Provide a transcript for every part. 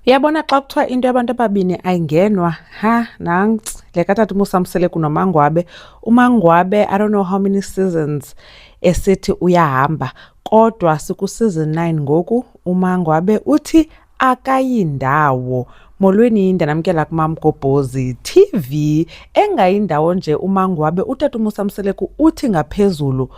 Uyabona xa kuthiwa into yabantu ababini ayingenwa, nansi le katata uMusamseleku noMangwabe. uMangwabe, I don't know how many seasons esithi uyahamba, kodwa siku-season 9 ngoku. uMangwabe uthi akayindawo. Molweni ndanamkela kuMamgobhozi TV. Engayindawo nje uMangwabe, utata uMusamseleku uthi ngaphezulu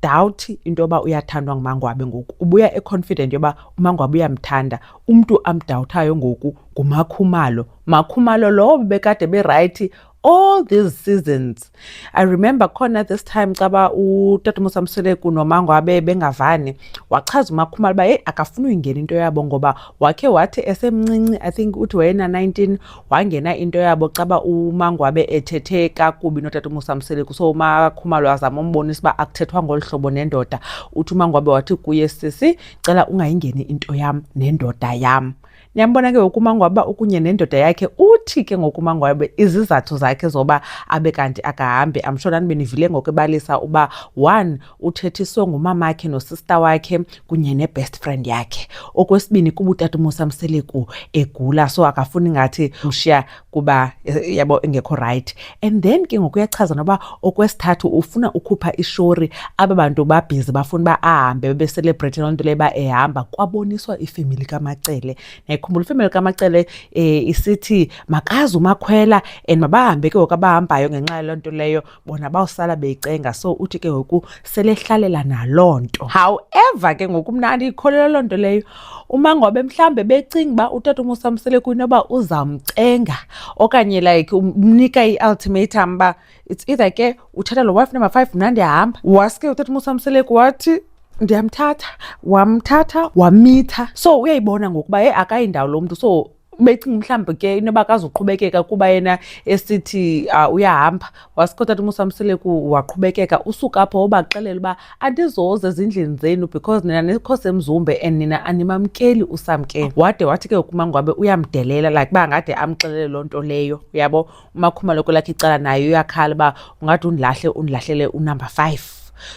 doubt into yoba uyathandwa nguMangwabe ngoku. Ubuya econfident yoba uMangwabe uyamthanda. Umntu amdawuthayo ngoku nguMakhumalo. Makhumalo lo bekade berayithi all these seasons. I remember khona this time caba utata uMusamseleku noMangwabe bengavani, wachaza uMakhumalo uba akafuni uyingena into yabo ngoba wakhe wathi esemncinci, I think uthi wayena 19, wangena into yabo caba uMangwabe ethethe kakubi notata uMusamseleku. So uMakhumalo azama umbonisa uba akuthethwa ngolu hlobo nendoda. Uthi uMangwabe wathi kuye, sisi cela ungayingeni into yam nendoda yam. Niyambona ke ngoku uMangwabe ukunye nendoda yakhe. Uthi ke ngoku uMangwabe izizathu zakhe zoba abe kanti akahambi. I'm sure nani benivile ngokubalisa uba 1, uthethiswe ngumamakhe nosista wakhe kunye nebest friend yakhe. Okwesibini, kuba utata uMusamseleku egula, so akafuni ngathi umshiya kuba yabo engekho right. And then ke ngoku uyachaza noba okwesithathu ufuna ukhupha ishori, aba bantu babhizi bafuna uba ahambe bebe-celebrate loo nto le ba ehamba. Kwaboniswa ifemeli kaMacele. Khumbula ifemeli kaMacele isithi makazi uMakhwela and mabahambe ke ngoku abahambayo ngenxa yaloo nto leyo, bona bawusala beyicenga. So uthi ke ngoku selehlalela naloo nto. However ke ngoku mna andiyikholelwa loo nto leyo. uMangwabe mhlambe becinga uba utata uMusamseleku inoba uzamcenga okanye like umnika i-ultimatum uba it's either ke uthatha lo wife number 5 mna ndiyahamba. Waske utata uMusamseleku wathi ndiyamthatha, wamthatha wamitha. So uyayibona ngokuba akayindawo lo mntu. So becinga mhlawumbi ke inoba akazuqhubekeka kuba yena esithi uyahamba. Waske utata uMusamseleku waqhubekeka. Usuka apho ubaxelela uba andizoze ezindlini zenu because nina nikho semzumbe and nina animamkeli usamkele. Wade wathi ke uMangwabe uyamdelela like uba ngade amxelele loo nto leyo. Uyabo uMakhumalo kwelakhe icala naye uyakhala uba ungathi undilahlele unumber 5.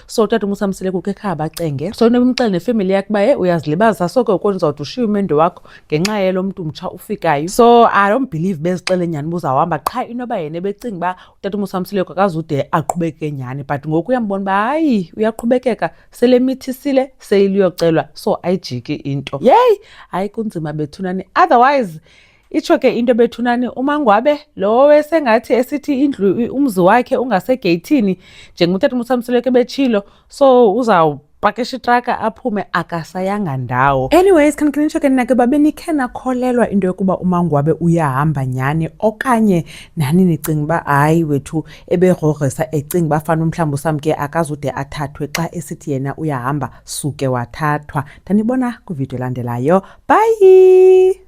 So utata uMusamseleku ke ekhaya bacenge. So nobumxele nefamily yakhe uba uyazilibazisa, so ke ngoku uzawuthi ushiye umendo wakho ngenxa yelo mntu mtsha ufikayo. So I don't believe bezixele nyani buzawuhamba, qha inoba yena becinga uba utata uMusamseleku akazude aqhubeke nyani. But ngoku uyambona uba hayi uyaqhubekeka, selemithisile seyiliyocelwa, so ayijiki into. Yeyi, hayi kunzima bethunani. Otherwise itsho ke into bethunani, uMangwabe lo wesengathi esithi indlu umzi wakhe ungasegeyithini njengotata uMusamseleku ebetshilo, so uzawupakisha itraka aphume akasayanga ndawo. Anyways, khanike nitsho ke nina ke babe nikhe nakholelwa into yokuba uMangwabe uyahamba nyani, okanye nani nicinga uba hayi wethu eberogrisa ecinga uba fana mhlawumbi usamke akazude athathwe xa esithi yena uyahamba suke wathathwa. Ndanibona kwividiyo elandelayo. Bye.